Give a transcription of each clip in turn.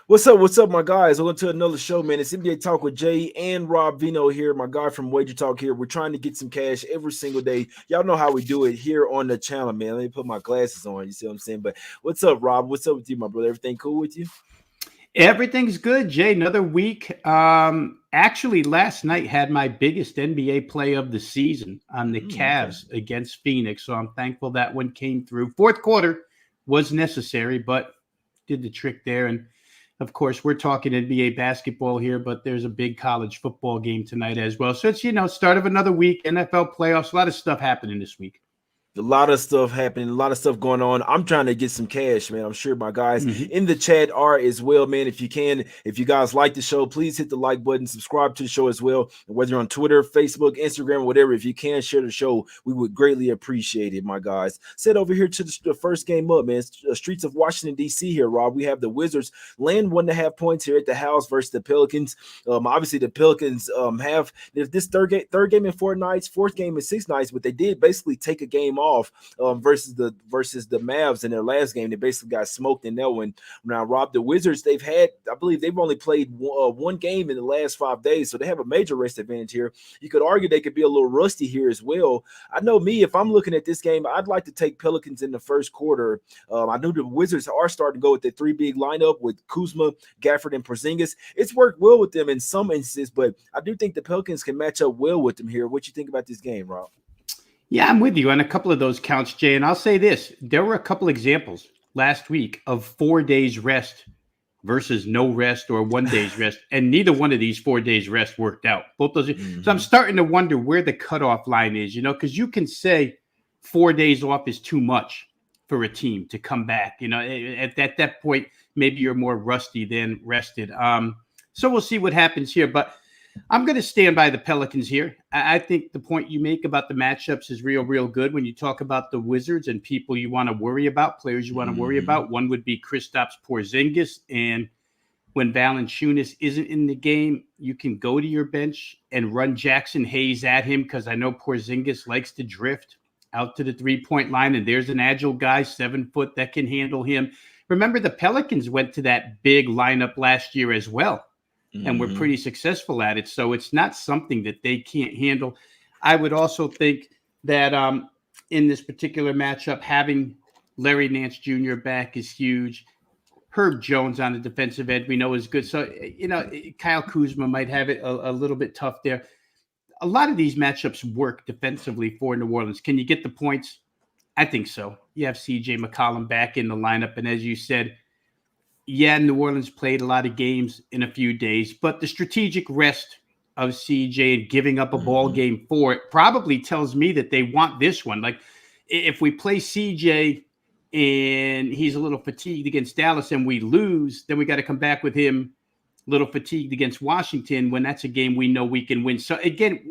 What's up, my guys? Welcome to another show, man. It's NBA Talk with Jay and Rob Veno here, my guy from Wager Talk here. We're trying to get some cash every single day. Y'all know how we do it here on the channel, man. Let me put my glasses on. You see what I'm saying? But what's up, Rob? What's up with you, my brother? Everything cool with you? Everything's good, Jay. Another week. Actually, last night had my biggest NBA play of the season on the Cavs against Phoenix. So I'm thankful that one came through. Fourth quarter was necessary, but did the trick there. And of course, we're talking NBA basketball here, but there's a big college football game tonight as well. So it's, start of another week, NFL playoffs, a lot of stuff happening this week. A lot of stuff happening, a lot of stuff going on. I'm trying to get some cash, man. I'm sure my guys in the chat are as well, man. If you guys like the show, please hit the like button, subscribe to the show as well. And whether you're on Twitter, Facebook, Instagram, whatever, if you can share the show, we would greatly appreciate it, my guys. Set over here to the first game up, man. Streets of Washington, D.C. here, Rob. We have the Wizards laying 1.5 points here at the house versus the Pelicans. Obviously, the Pelicans have this third game in 4 nights, fourth game in 6 nights, but they did basically take a game off versus the Mavs in their last game. They basically got smoked in that one. Now, Rob, the Wizards, I believe they've only played one game in the last 5 days, so they have a major rest advantage here. You could argue they could be a little rusty here as well. I know me, if I'm looking at this game, I'd like to take Pelicans in the first quarter. I know the Wizards are starting to go with the 3 big lineup with Kuzma, Gafford, and Porzingis. It's worked well with them in some instances, but I do think the Pelicans can match up well with them here. What you think about this game, Rob? Yeah, I'm with you on a couple of those counts, Jay. And I'll say this. There were a couple examples last week of 4 days rest versus no rest or 1 day's rest. And neither one of these 4 days rest worked out. Both those. So I'm starting to wonder where the cutoff line is, because you can say 4 days off is too much for a team to come back. At that point, maybe you're more rusty than rested. So we'll see what happens here. But I'm going to stand by the Pelicans here. I think the point you make about the matchups is real good. When you talk about the Wizards and people you want to worry about, players you want to worry about, one would be Kristaps Porzingis. And when Valanciunas isn't in the game, you can go to your bench and run Jackson Hayes at him, because I know Porzingis likes to drift out to the three-point line, and there's an agile guy, 7 foot, that can handle him. Remember, the Pelicans went to that big lineup last year as well. And we're pretty successful at it. So it's not something that they can't handle. I would also think that in this particular matchup, having Larry Nance Jr. back is huge. Herb Jones on the defensive end, we know, is good. So, Kyle Kuzma might have it a little bit tough there. A lot of these matchups work defensively for New Orleans. Can you get the points? I think so. You have C.J. McCollum back in the lineup. And as you said, New Orleans played a lot of games in a few days, but the strategic rest of CJ and giving up a ball game for it probably tells me that they want this one. Like, if we play CJ and he's a little fatigued against Dallas and we lose, then we got to come back with him a little fatigued against Washington, when that's a game we know we can win. So again,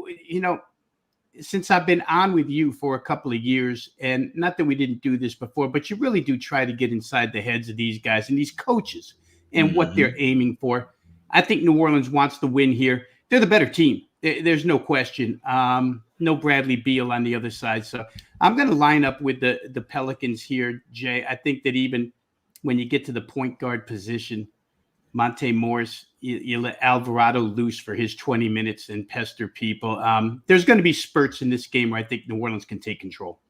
since I've been on with you for a couple of years, and not that we didn't do this before, but you really do try to get inside the heads of these guys and these coaches and what they're aiming for. I think New Orleans wants to win here. They're the better team. There's no question. No Bradley Beal on the other side. So I'm going to line up with the Pelicans here, Jay. I think that even when you get to the point guard position, Monte Morris, you let Alvarado loose for his 20 minutes and pester people. There's going to be spurts in this game where I think New Orleans can take control.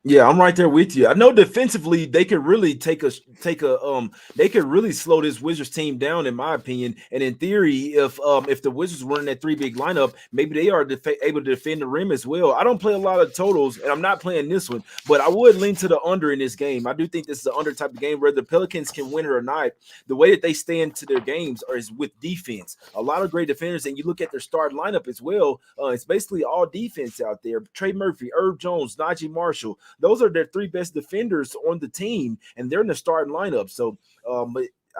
Yeah, I'm right there with you. I know defensively they could really they could really slow this Wizards team down, in my opinion. And in theory, if the Wizards were in that 3 big lineup, maybe they are able to defend the rim as well. I don't play a lot of totals, and I'm not playing this one, but I would lean to the under in this game. I do think this is an under type of game where the Pelicans can win it or not. The way that they stand to their games is with defense. A lot of great defenders, and you look at their starting lineup as well. It's basically all defense out there. Trey Murphy, Herb Jones, Najee Marshall. Those are their 3 best defenders on the team, and they're in the starting lineup. So,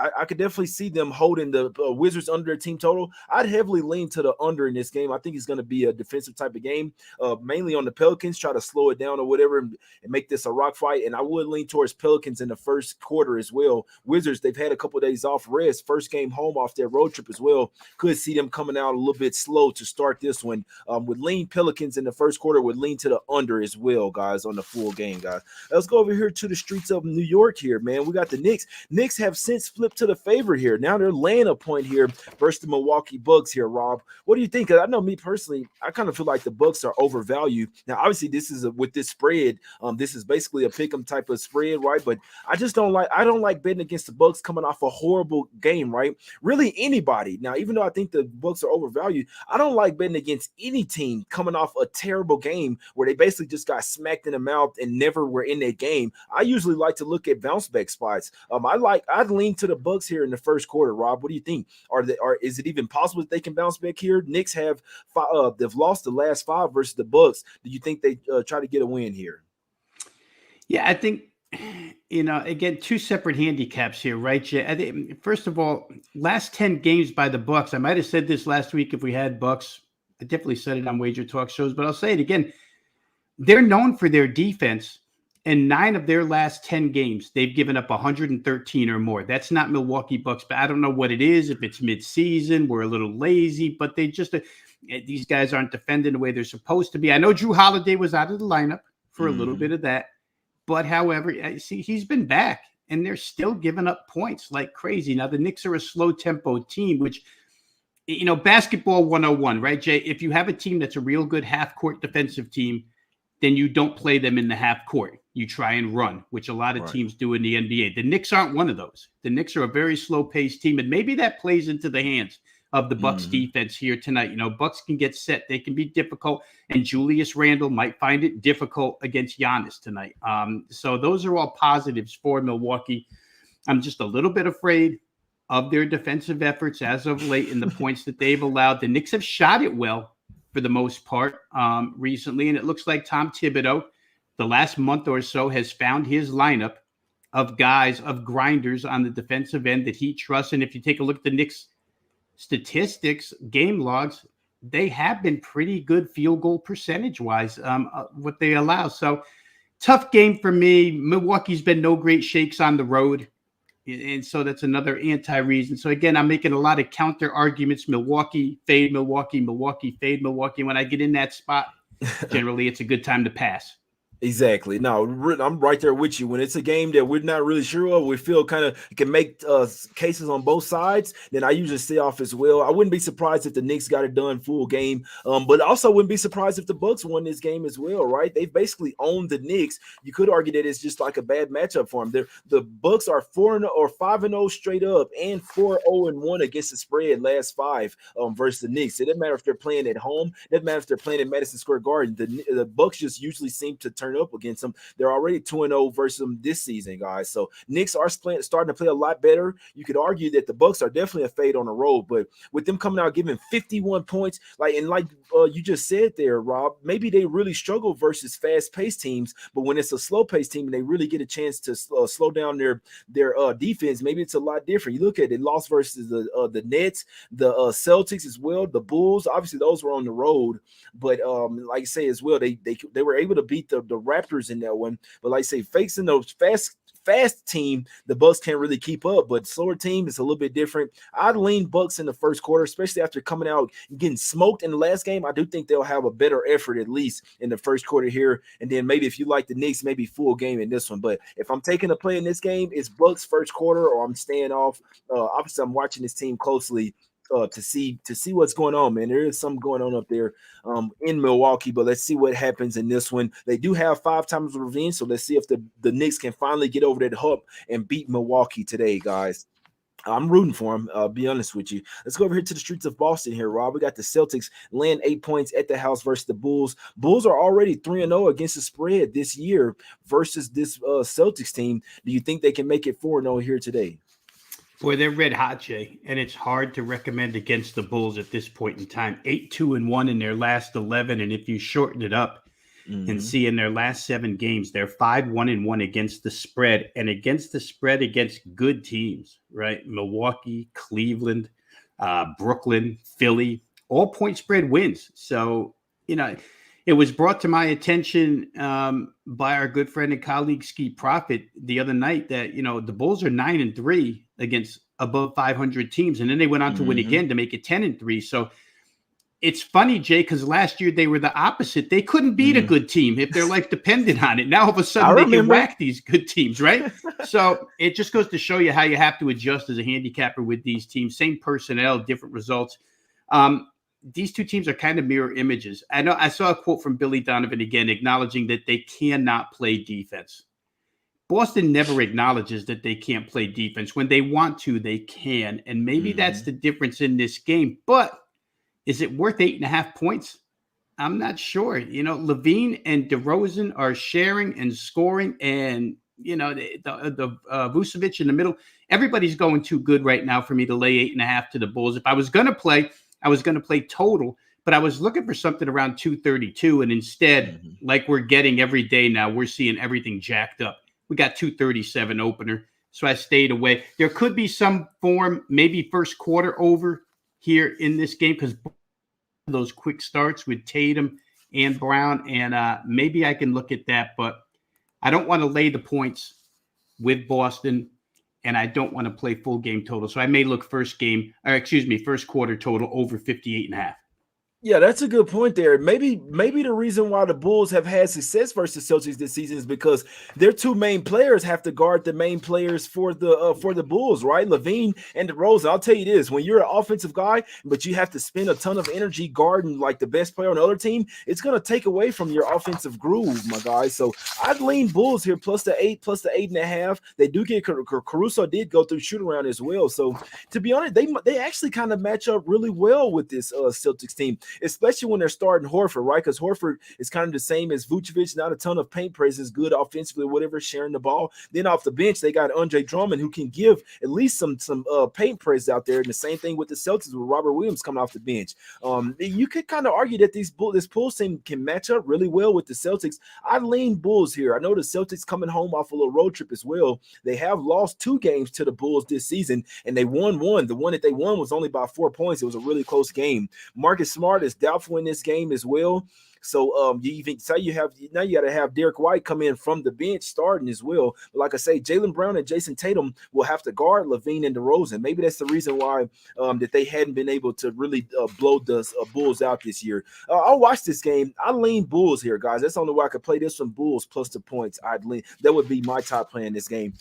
I could definitely see them holding the Wizards under their team total. I'd heavily lean to the under in this game. I think it's going to be a defensive type of game, mainly on the Pelicans, try to slow it down or whatever and make this a rock fight. And I would lean towards Pelicans in the first quarter as well. Wizards, they've had a couple of days off rest, first game home off their road trip as well. Could see them coming out a little bit slow to start this one. Would lean Pelicans in the first quarter, would lean to the under as well, guys, on the full game, guys. Let's go over here to the streets of New York here, man. We got the Knicks. Knicks have since flipped to the favorite here. Now they're laying a point here versus the Milwaukee Bucks here, Rob. What do you think? 'Cause I know me personally, I kind of feel like the Bucks are overvalued. Now, obviously, this is with this spread. This is basically a pick'em type of spread, right? But I don't like betting against the Bucks coming off a horrible game, right? Really anybody. Now, even though I think the Bucks are overvalued, I don't like betting against any team coming off a terrible game where they basically just got smacked in the mouth and never were in that game. I usually like to look at bounce back spots. I'd lean to the Bucks here in the first quarter. Rob, what do you think? Is it even possible that they can bounce back here? Knicks they've lost the last 5 versus the Bucks. Do you think they try to get a win here? Yeah, I think, again, 2 separate handicaps here, right, Jay? I think, first of all, last 10 games by the Bucks. I might have said this last week if we had Bucks. I definitely said it on Wager Talk shows, but I'll say it again. They're known for their defense, and 9 of their last 10 games, they've given up 113 or more. That's not Milwaukee Bucks, but I don't know what it is. If it's midseason, we're a little lazy, but these guys aren't defending the way they're supposed to be. I know Drew Holiday was out of the lineup for a little bit of that. But however, he's been back, and they're still giving up points like crazy. Now, the Knicks are a slow tempo team, which, basketball 101, right, Jay? If you have a team that's a real good half court defensive team, then you don't play them in the half court. You try and run, which a lot of teams do in the NBA. The Knicks aren't one of those. The Knicks are a very slow paced team, and maybe that plays into the hands of the Bucks defense here tonight. Bucks can get set. They can be difficult, and Julius Randle might find it difficult against Giannis tonight. So those are all positives for Milwaukee. I'm just a little bit afraid of their defensive efforts as of late and the points that they've allowed. The Knicks have shot it well for the most part recently, and it looks like Tom Thibodeau, the last month or so, has found his lineup of guys, of grinders on the defensive end that he trusts. And if you take a look at the Knicks statistics, game logs, they have been pretty good field goal percentage wise, what they allow. So tough game for me. Milwaukee's been no great shakes on the road. And so that's another anti-reason. So again, I'm making a lot of counter arguments. Milwaukee, fade Milwaukee, Milwaukee, fade Milwaukee. When I get in that spot, generally it's a good time to pass. Exactly. No, I'm right there with you. When it's a game that we're not really sure of, we feel kind of can make cases on both sides, then I usually stay off as well. I wouldn't be surprised if the Knicks got it done full game, but also wouldn't be surprised if the Bucks won this game as well, right? They've basically owned the Knicks. You could argue that it's just like a bad matchup for them. The Bucks are 5-0 straight up and 4-0-1 against the spread last 5 versus the Knicks. It doesn't matter if they're playing at home. It doesn't matter if they're playing at Madison Square Garden. The Bucks just usually seem to turn up against them. They're already 2-0 versus them this season, guys. So Knicks are starting to play a lot better. You could argue that the Bucks are definitely a fade on the road, but with them coming out giving 51 points, like you just said there, Rob, maybe they really struggle versus fast-paced teams. But when it's a slow-paced team and they really get a chance to slow down their defense, maybe it's a lot different. You look at it, lost versus the Nets, the Celtics as well, the Bulls. Obviously, those were on the road, but like I say as well, they were able to beat the Raptors in that one. But like I say, facing those fast team, the Bucks can't really keep up, but slower team is a little bit different. I'd lean Bucks in the first quarter, especially after coming out and getting smoked in the last game. I do think they'll have a better effort at least in the first quarter here, and then maybe if you like the Knicks, maybe full game in this one. But if I'm taking a play in this game, it's Bucks first quarter, or I'm staying off. Obviously, I'm watching this team closely to see what's going on, man. There is something going on up there in Milwaukee, but let's see what happens in this one. They do have 5 times revenge, so let's see if the Knicks can finally get over that hump and beat Milwaukee today, guys. I'm rooting for them, I'll be honest with you. Let's go over here to the streets of Boston here, Rob. We got the Celtics laying 8 points at the house versus the Bulls. Bulls are already 3-0 against the spread this year versus this Celtics team. Do you think they can make it 4-0 here today? Boy, they're red hot, Jay, and it's hard to recommend against the Bulls at this point in time. 8-2-1 in their last 11, and if you shorten it up and see in their last 7 games, they're 5-1-1 against the spread, and against the spread against good teams, right? Milwaukee, Cleveland, Brooklyn, Philly, all point spread wins. So, it was brought to my attention by our good friend and colleague Ski Profit the other night that, the Bulls are 9-3 against above 500 teams. And then they went on to win again to make it 10-3. So it's funny, Jay, because last year they were the opposite. They couldn't beat a good team if their life depended on it. Now all of a sudden they can whack these good teams, right? So it just goes to show you how you have to adjust as a handicapper with these teams. Same personnel, different results. These two teams are kind of mirror images. I know I saw a quote from Billy Donovan again, acknowledging that they cannot play defense. Boston never acknowledges that they can't play defense. When they want to, they can. And maybe that's the difference in this game. But is it worth 8.5 points? I'm not sure. You know, Levine and DeRozan are sharing and scoring, and you know the Vucevic in the middle. Everybody's going too good right now for me to lay 8.5 to the Bulls. If I was going to play, I was going to play total, but I was looking for something around 232, and instead, like we're getting every day now, we're seeing everything jacked up. We got 237 opener, so I stayed away. There could be some form, maybe first quarter over here in this game because those quick starts with Tatum and Brown, and maybe I can look at that, but I don't want to lay the points with Boston, and I don't want to play full game total. So I may look first quarter total over 58.5. Yeah, that's a good point there. Maybe the reason why the Bulls have had success versus Celtics this season is because their two main players have to guard the main players for the Bulls, right? Levine and DeRozan. I'll tell you this: when you're an offensive guy, but you have to spend a ton of energy guarding like the best player on the other team, it's gonna take away from your offensive groove, my guys. So I'd lean Bulls here plus the 8, plus the 8.5. They do get Caruso did go through shoot around as well. So to be honest, they actually kind of match up really well with this Celtics team, especially when they're starting Horford, right? Because Horford is kind of the same as Vucevic, not a ton of paint presence, good offensively, whatever, sharing the ball. Then off the bench, they got Andre Drummond, who can give at least some paint presence out there. And the same thing with the Celtics with Robert Williams coming off the bench. You could kind of argue that this Bulls team can match up really well with the Celtics. I lean Bulls here. I know the Celtics coming home off a little road trip as well. They have lost 2 games to the Bulls this season, and they won 1. The one that they won was only by 4 points. It was a really close game. Marcus Smart is doubtful in this game as well. So you even say you got to have Derek White come in from the bench starting as well. But like I say, Jaylen Brown and Jason Tatum will have to guard Levine and DeRozan. Maybe that's the reason why that they hadn't been able to really blow the Bulls out this year. I'll watch this game. I lean Bulls here, guys. That's the only way I could play this one. Bulls plus the points. I'd lean. That would be my top play in this game.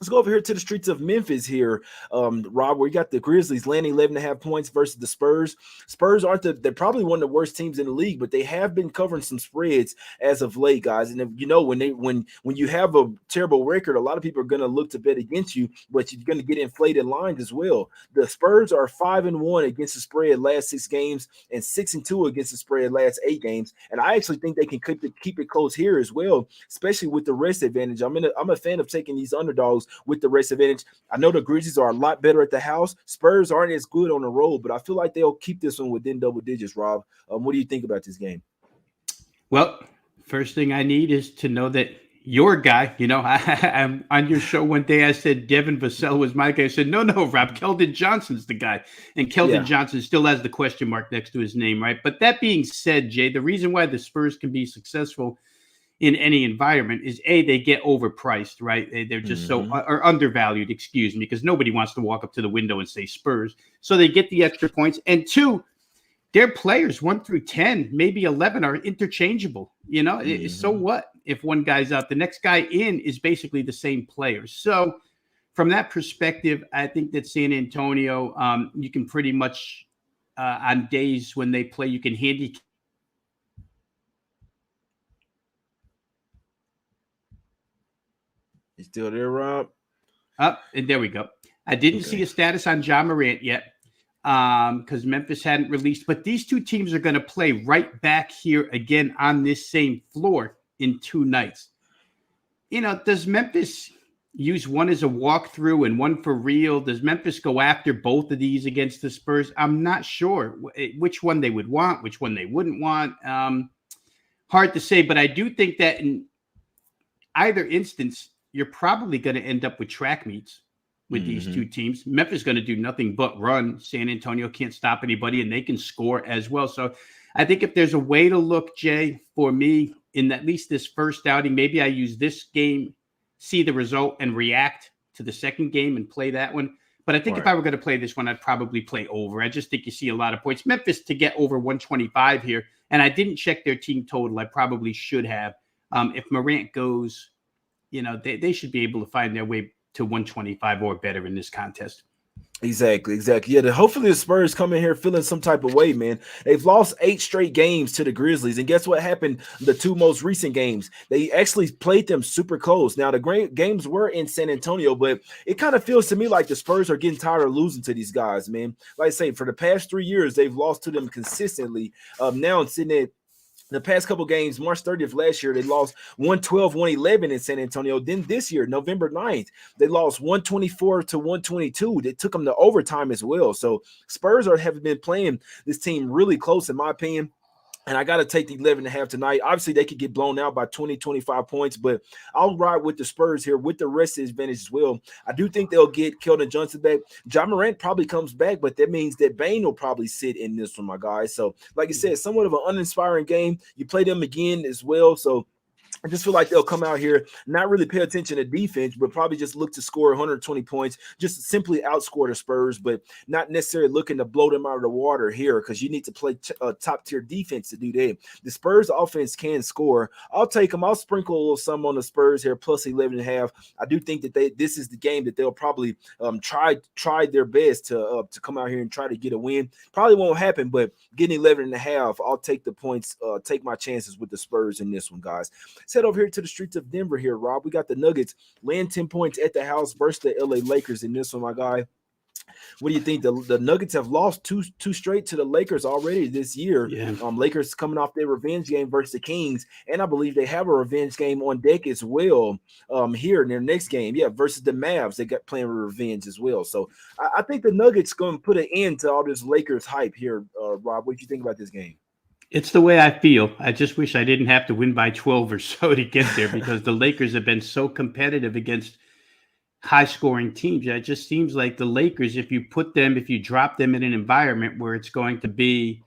Let's go over here to the streets of Memphis here, Rob, where you got the Grizzlies landing 11.5 points versus the Spurs. Spurs they're probably one of the worst teams in the league, but they have been covering some spreads as of late, guys. And you know, when you have a terrible record, a lot of people are going to look to bet against you, but you're going to get inflated lines as well. The Spurs are 5-1 against the spread last 6 games and 6-2 against the spread last 8 games. And I actually think they can keep it close here as well, especially with the rest advantage. I'm a fan of taking these underdogs with the rest advantage. I know the Grizzlies are a lot better at the house. Spurs aren't as good on the road, but I feel like they'll keep this one within double digits, Rob. What do you think about this game? Well, first thing I need is to know that your guy, you know, I'm on your show one day, I said Devin Vassell was my guy. I said, no, Rob, Keldon Johnson's the guy. And Keldon Johnson still has the question mark next to his name, right? But that being said, Jay, the reason why the Spurs can be successful in any environment is they get overpriced, right? They're just or undervalued, excuse me, because nobody wants to walk up to the window and say Spurs. So they get the extra points. And 2, their players 1 through 10, maybe 11 are interchangeable. You know, so what if one guy's out, the next guy in is basically the same player. So from that perspective, I think that San Antonio, you can pretty much on days when they play, you can handicap. You still there, Rob? And there we go. I didn't see a status on Ja Morant yet because Memphis hadn't released. But these two teams are going to play right back here again on this same floor in 2 nights. You know, does Memphis use one as a walkthrough and one for real? Does Memphis go after both of these against the Spurs? I'm not sure which one they would want, which one they wouldn't want. Hard to say, but I do think that in either instance, you're probably going to end up with track meets with these two teams. Memphis is going to do nothing but run. San Antonio can't stop anybody, and they can score as well. So I think if there's a way to look, Jay, for me, in at least this first outing, maybe I use this game, see the result, and react to the second game and play that one. But I think if I were going to play this one, I'd probably play over. I just think you see a lot of points. Memphis to get over 125 here. And I didn't check their team total. I probably should have. If Morant goes, they should be able to find their way to 125 or better in this contest. Exactly. Yeah, hopefully the Spurs come in here feeling some type of way, man. They've lost 8 straight games to the Grizzlies, and guess what happened? The 2 most recent games, they actually played them super close. Now, the great games were in San Antonio, but it kind of feels to me like the Spurs are getting tired of losing to these guys, man. Like I say, for the past 3 years, they've lost to them consistently. Now it's sitting at the past couple games, March 30th last year, they lost 112-111 in San Antonio. Then this year, November 9th, they lost 124-122. They took them to overtime as well. So Spurs have been playing this team really close, in my opinion. And I got to take the 11.5 tonight. Obviously, they could get blown out by 20, 25 points, but I'll ride with the Spurs here with the rest of his advantage as well. I do think they'll get Keldon Johnson back. Ja Morant probably comes back, but that means that Veno will probably sit in this one, my guys. So, like I said, somewhat of an uninspiring game. You play them again as well, so I just feel like they'll come out here, not really pay attention to defense, but probably just look to score 120 points, just simply outscore the Spurs, but not necessarily looking to blow them out of the water here because you need to play top-tier defense to do that. The Spurs offense can score. I'll take them. I'll sprinkle a little something on the Spurs here, plus 11.5. I do think that this is the game that they'll probably try their best to come out here and try to get a win. Probably won't happen, but getting 11.5, I'll take the points, take my chances with the Spurs in this one, guys. Let's head over here to the streets of Denver here, Rob. We got the Nuggets laying 10 points at the house versus the LA Lakers in this one, my guy. What do you think? The Nuggets have lost two straight to the Lakers already this year. Yeah. Lakers coming off their revenge game versus the Kings, and I believe they have a revenge game on deck as well here in their next game. Yeah, versus the Mavs. They got playing revenge as well. So I think the Nuggets going to put an end to all this Lakers hype here, Rob. What do you think about this game? It's the way I feel. I just wish I didn't have to win by 12 or so to get there because the Lakers have been so competitive against high-scoring teams. It just seems like the Lakers, if you drop them in an environment where it's going to be,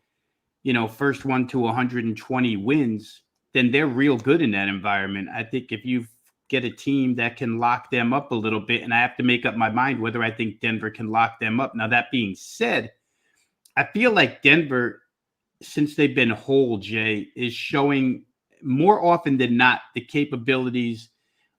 first one to 120 wins, then they're real good in that environment. I think if you get a team that can lock them up a little bit, and I have to make up my mind whether I think Denver can lock them up. Now, that being said, I feel like Denver, since they've been whole, Jay, is showing more often than not the capabilities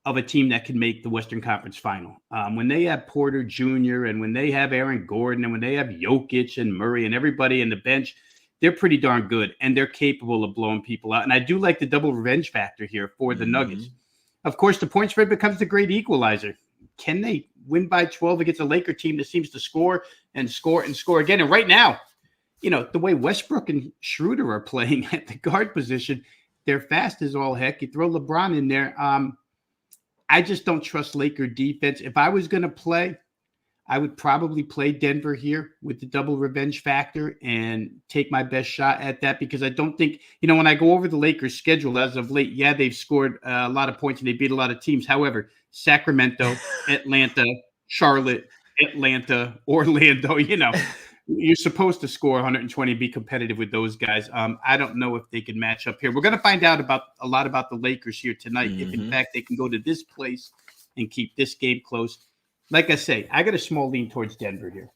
of a team that can make the Western Conference Final. When they have Porter Jr. and when they have Aaron Gordon and when they have Jokic and Murray and everybody in the bench, they're pretty darn good and they're capable of blowing people out. And I do like the double revenge factor here for the Nuggets. Of course, the point spread becomes the great equalizer. Can they win by 12 against a Laker team that seems to score and score and score again? And right now, the way Westbrook and Schroeder are playing at the guard position, they're fast as all heck. You throw LeBron in there. I just don't trust Laker defense. If I was going to play, I would probably play Denver here with the double revenge factor and take my best shot at that because I don't think, when I go over the Lakers schedule as of late, yeah, they've scored a lot of points and they beat a lot of teams. However, Sacramento, Atlanta, Charlotte, Atlanta, Orlando, you're supposed to score 120, be competitive with those guys. I don't know if they can match up here. We're going to find out a lot about the Lakers here tonight. If in fact they can go to this place and keep this game close. Like I say, I got a small lean towards Denver here.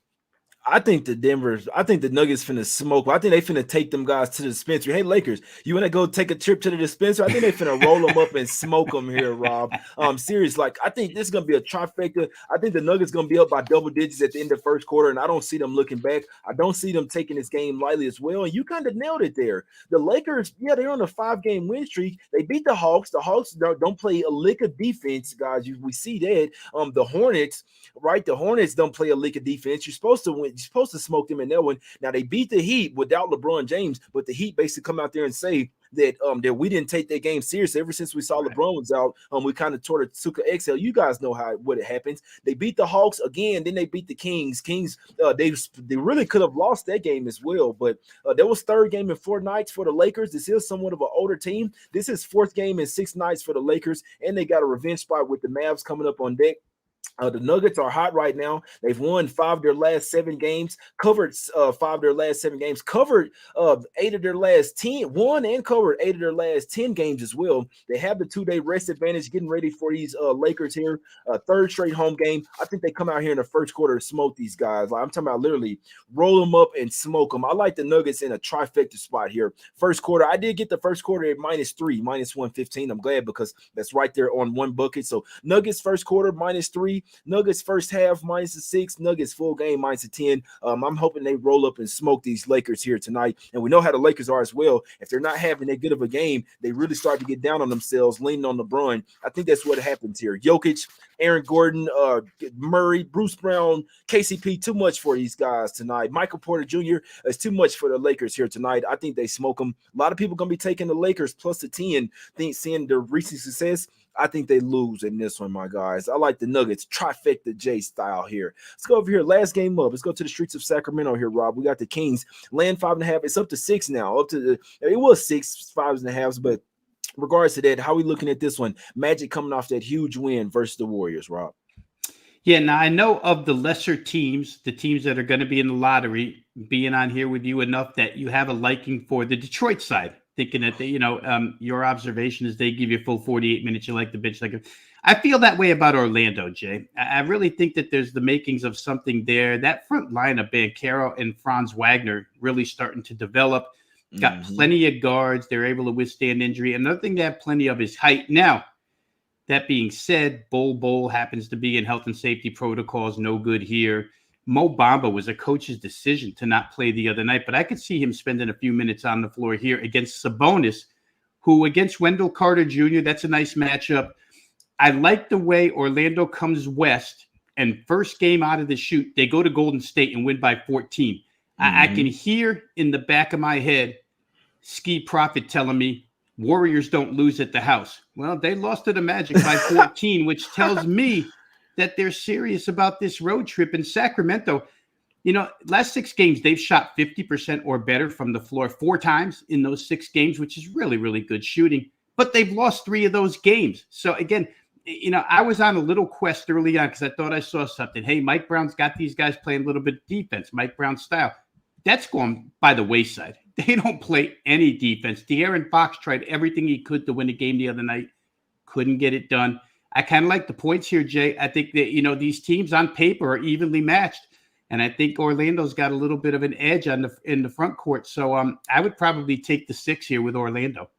I think the Nuggets finna smoke. I think they finna take them guys to the dispensary. Hey, Lakers, you want to go take a trip to the dispensary? I think they finna roll them up and smoke them here, Rob. Serious. I think this is going to be a trifecta. I think the Nuggets going to be up by double digits at the end of the first quarter, and I don't see them looking back. I don't see them taking this game lightly as well, and you kind of nailed it there. The Lakers, yeah, they're on a 5-game win streak. They beat the Hawks. The Hawks don't play a lick of defense, guys. We see that. The Hornets, right? The Hornets don't play a lick of defense. You're supposed to win. You're supposed to smoke them in that one. Now they beat the Heat without LeBron James, but the Heat basically come out there and say that we didn't take that game seriously. Ever since we saw LeBron was out, we kind of took an exhale. You guys know what it happens. They beat the Hawks again, then they beat the Kings. They really could have lost that game as well, but that was third game in 4 nights for the Lakers. This is somewhat of an older team. This is fourth game in 6 nights for the Lakers, and they got a revenge spot with the Mavs coming up on deck. The Nuggets are hot right now. They've won 5 of their last 7 games, covered 5 of their last 7 games, covered 8 of their last 10, won and covered 8 of their last 10 games as well. They have the 2-day rest advantage, getting ready for these Lakers here. Third straight home game. I think they come out here in the first quarter and smoke these guys. Like, I'm talking about literally roll them up and smoke them. I like the Nuggets in a trifecta spot here. First quarter, I did get the first quarter at -3, -115. I'm glad because that's right there on one bucket. So Nuggets first quarter -3. Nuggets first half -6, Nuggets full game -10. I'm hoping they roll up and smoke these Lakers here tonight. And we know how the Lakers are as well. If they're not having that good of a game, they really start to get down on themselves, leaning on LeBron. I think that's what happens here. Jokic, Aaron Gordon, Murray, Bruce Brown, KCP, too much for these guys tonight. Michael Porter Jr. is too much for the Lakers here tonight. I think they smoke them. A lot of people going to be taking the Lakers plus the 10, seeing the recent success. I think they lose in this one, my guys. I like the Nuggets, trifecta J style here. Let's go over here. Last game up. Let's go to the streets of Sacramento here, Rob. We got the Kings laying 5.5. It's up to 6 now. It was 6, 5.5, but regards to that, how are we looking at this one? Magic coming off that huge win versus the Warriors, Rob. Yeah, now I know of the lesser teams, the teams that are going to be in the lottery, being on here with you enough that you have a liking for the Detroit side. Thinking that your observation is they give you a full 48 minutes. You like the bench. I feel that way about Orlando, Jay. I really think that there's the makings of something there. That front line of Banchero and Franz Wagner really starting to develop. Got plenty of guards. They're able to withstand injury. Another thing they have plenty of is height. Now, that being said, Bol happens to be in health and safety protocols. No good here. Mo Bamba was a coach's decision to not play the other night, but I could see him spending a few minutes on the floor here against Sabonis, who against Wendell Carter Jr., that's a nice matchup. I like the way Orlando comes west, and first game out of the chute, they go to Golden State and win by 14. I can hear in the back of my head Ski Prophet telling me Warriors don't lose at the house. Well, they lost to the Magic by 14, which tells me that they're serious about this road trip. In Sacramento, last 6 games, they've shot 50% or better from the floor 4 times in those 6 games, which is really, really good shooting. But they've lost 3 of those games. So again, I was on a little quest early on because I thought I saw something. Hey, Mike Brown's got these guys playing a little bit of defense, Mike Brown style. That's going by the wayside. They don't play any defense. De'Aaron Fox tried everything he could to win a game the other night. Couldn't get it done. I kind of like the points here, Jay. I think that, these teams on paper are evenly matched. And I think Orlando's got a little bit of an edge in the front court. So I would probably take the 6 here with Orlando.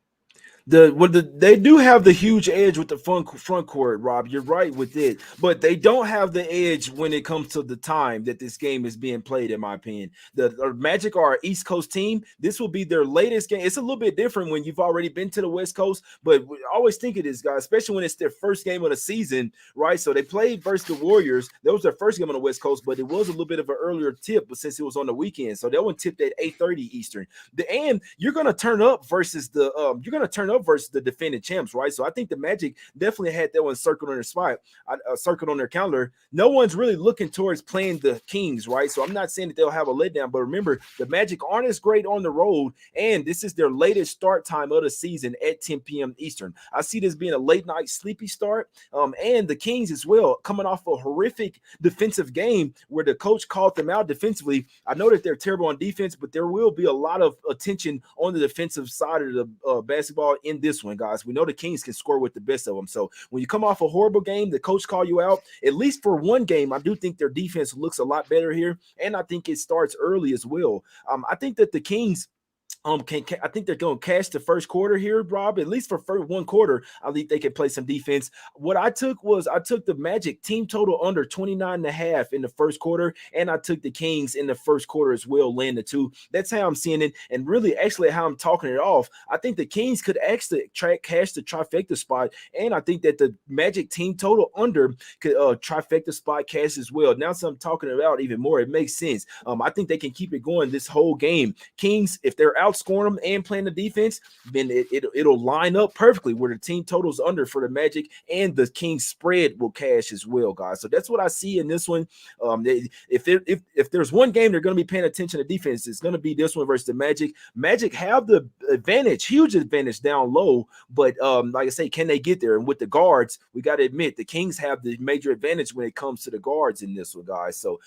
They do have the huge edge with the front court, Rob. You're right with it, but they don't have the edge when it comes to the time that this game is being played, in my opinion. The Magic are an East Coast team. This will be their latest game. It's a little bit different when you've already been to the West Coast, but I always think of this, guys, especially when it's their first game of the season, right? So they played versus the Warriors. That was their first game on the West Coast, but it was a little bit of an earlier tip, but since it was on the weekend, so that one tipped at 8:30 Eastern. And you're gonna turn up versus the defending champs, right? So I think the Magic definitely had that one circled on their spot, circled on their calendar. No one's really looking towards playing the Kings, right? So I'm not saying that they'll have a letdown, but remember, the Magic aren't as great on the road, and this is their latest start time of the season at 10 p.m. Eastern. I see this being a late night sleepy start, and the Kings as well, coming off a horrific defensive game where the coach called them out defensively. I know that they're terrible on defense, but there will be a lot of attention on the defensive side of the basketball in this one, guys. We know the Kings can score with the best of them. So when you come off a horrible game, the coach call you out, at least for one game, I do think their defense looks a lot better here. And I think it starts early as well. I think that the Kings I think they're going to cash the first quarter here, Rob. At least for one quarter, I think they can play some defense. What I took the Magic team total under 29.5 in the first quarter, and I took the Kings in the first quarter as well, laying the 2. That's how I'm seeing it, and really, actually, how I'm talking it off. I think the Kings could actually cash the trifecta spot, and I think that the Magic team total under could trifecta spot cash as well. Now, so I'm talking about even more, it makes sense. I think they can keep it going this whole game. Kings, if they're out outscoring them and playing the defense, then it'll line up perfectly where the team totals under for the Magic and the Kings spread will cash as well, guys. So that's what I see in this one. If there's one game they're going to be paying attention to defense, it's going to be this one versus the Magic. Magic have the advantage, huge advantage down low, but like I say, can they get there? And with the guards, we got to admit the Kings have the major advantage when it comes to the guards in this one, guys. So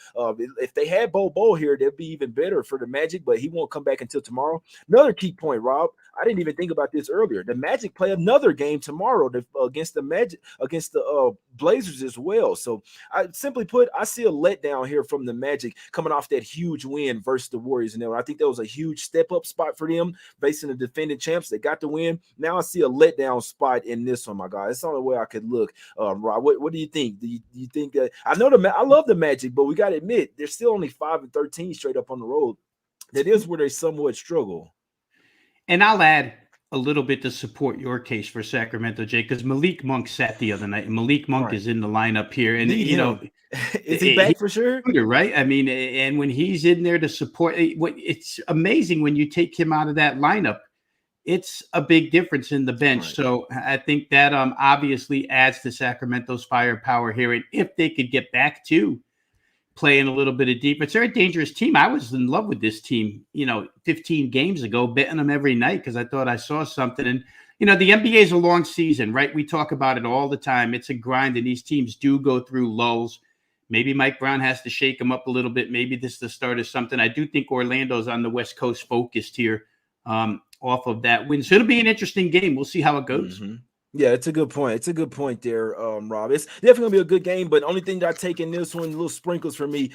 if they had Bol here, that'd be even better for the Magic, but he won't come back until tomorrow. Another key point, Rob, I didn't even think about this earlier. The Magic play another game tomorrow against the Blazers as well. So I simply put, I see a letdown here from the Magic coming off that huge win versus the Warriors. And I think that was a huge step-up spot for them, facing the defending champs. They got the win. Now I see a letdown spot in this one, my guy. It's the only way I could look. Rob, what do you think? Do you think that I love the Magic, but we got to admit they're still only 5-13 straight up on the road. That is where they somewhat struggle. And I'll add a little bit to support your case for Sacramento, Jay, because Malik Monk sat the other night, and Malik Monk is in the lineup here. And, is he back for sure? Right? I mean, and when he's in there to support, it's amazing when you take him out of that lineup. It's a big difference in the bench. Right. So I think that obviously adds to Sacramento's firepower here. And if they could get back to playing a little bit of defense, they're a dangerous team. I was in love with this team, 15 games ago, betting them every night because I thought I saw something. And, the NBA is a long season, right? We talk about it all the time. It's a grind, and these teams do go through lulls. Maybe Mike Brown has to shake them up a little bit. Maybe this is the start of something. I do think Orlando's on the West Coast focused here off of that win. So it'll be an interesting game. We'll see how it goes. Mm-hmm. Yeah, it's a good point. It's a good point there, Rob. It's definitely gonna be a good game, but the only thing that I take in this one, little sprinkles for me,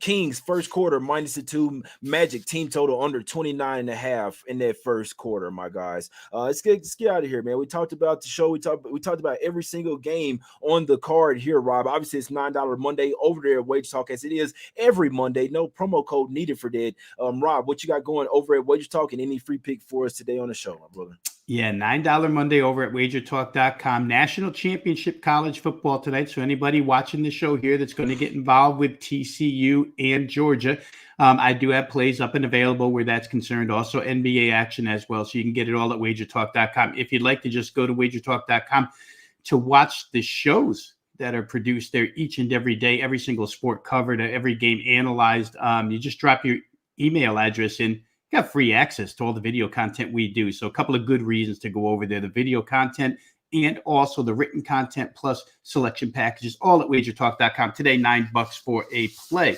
Kings first quarter -2, Magic team total under 29.5 in that first quarter, my guys. Let's get out of here, man. We talked about the show. We talked about every single game on the card here, Rob. Obviously, it's $9 Monday over there at Wager Talk, as it is every Monday. No promo code needed for that. Rob, what you got going over at Wager Talk, and any free pick for us today on the show, my brother? Yeah, $9 Monday over at wagertalk.com. National Championship College Football tonight. So anybody watching the show here that's going to get involved with TCU and Georgia, I do have plays up and available where that's concerned. Also NBA action as well. So you can get it all at wagertalk.com. If you'd like to just go to wagertalk.com to watch the shows that are produced there each and every day, every single sport covered, every game analyzed, you just drop your email address in. Got free access to all the video content we do. So a couple of good reasons to go over there, the video content and also the written content plus selection packages, all at wagertalk.com. Today, $9 for a play.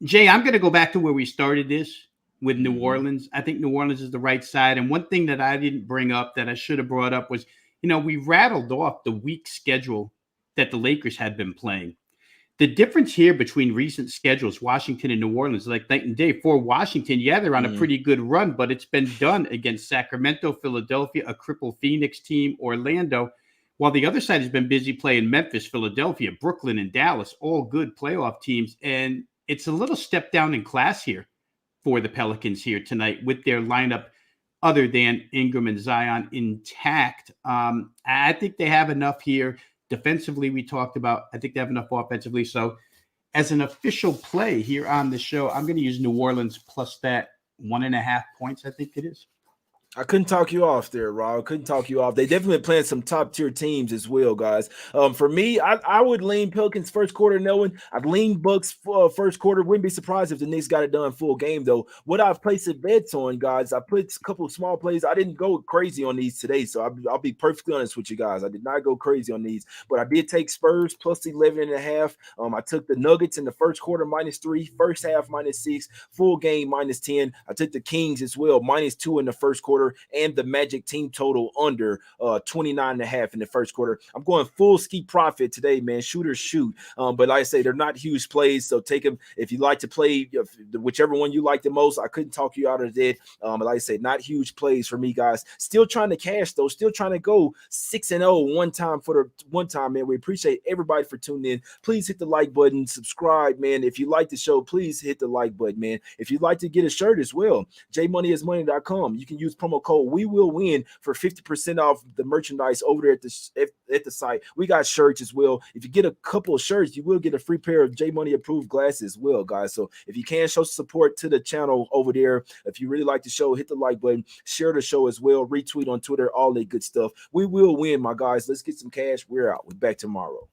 Jay, I'm going to go back to where we started this with New Orleans. I think New Orleans is the right side. And one thing that I didn't bring up that I should have brought up was, we rattled off the weak schedule that the Lakers had been playing. The difference here between recent schedules, Washington and New Orleans, like night and day. For Washington, yeah, they're on a pretty good run, but it's been done against Sacramento, Philadelphia, a crippled Phoenix team, Orlando, while the other side has been busy playing Memphis, Philadelphia, Brooklyn, and Dallas, all good playoff teams. And it's a little step down in class here for the Pelicans here tonight with their lineup other than Ingram and Zion intact. I think they have enough here. Defensively, we talked about, I think they have enough offensively. So as an official play here on the show, I'm going to use New Orleans plus that 1.5 points, I think it is. I couldn't talk you off there, Rob. Couldn't talk you off. They definitely playing some top tier teams as well, guys. For me, I would lean Pelicans first quarter knowing. I'd lean Bucks first quarter. Wouldn't be surprised if the Knicks got it done full game, though. What I've placed bets on, guys, I put a couple of small plays. I didn't go crazy on these today, so I'll be perfectly honest with you guys. I did not go crazy on these, but I did take Spurs plus 11.5. I took the Nuggets in the first quarter -3, first half -6, full game -10. I took the Kings as well -2 in the first quarter, and the Magic team total under 29.5 in the first quarter. I'm going full ski profit today, man. Shooters shoot. But like I say, they're not huge plays, so take them if you like to play whichever one you like the most. I couldn't talk you out of that. But like I say, not huge plays for me, guys. Still trying to cash though. Still trying to go 6-0 one time, man. We appreciate everybody for tuning in. Please hit the like button, subscribe, man. If you like the show, please hit the like button, man. If you'd like to get a shirt as well, jmoneyismoney.com. You can use promo promo code We Will Win for 50% off the merchandise over there at the site. We got shirts as well. If you get a couple of shirts, you will get a free pair of J Money approved glasses as well, guys. So if you can show support to the channel over there, if you really like the show, hit the like button, share the show as well, retweet on Twitter, all that good stuff. We will win, my guys. Let's get some cash. We're out. We're back tomorrow.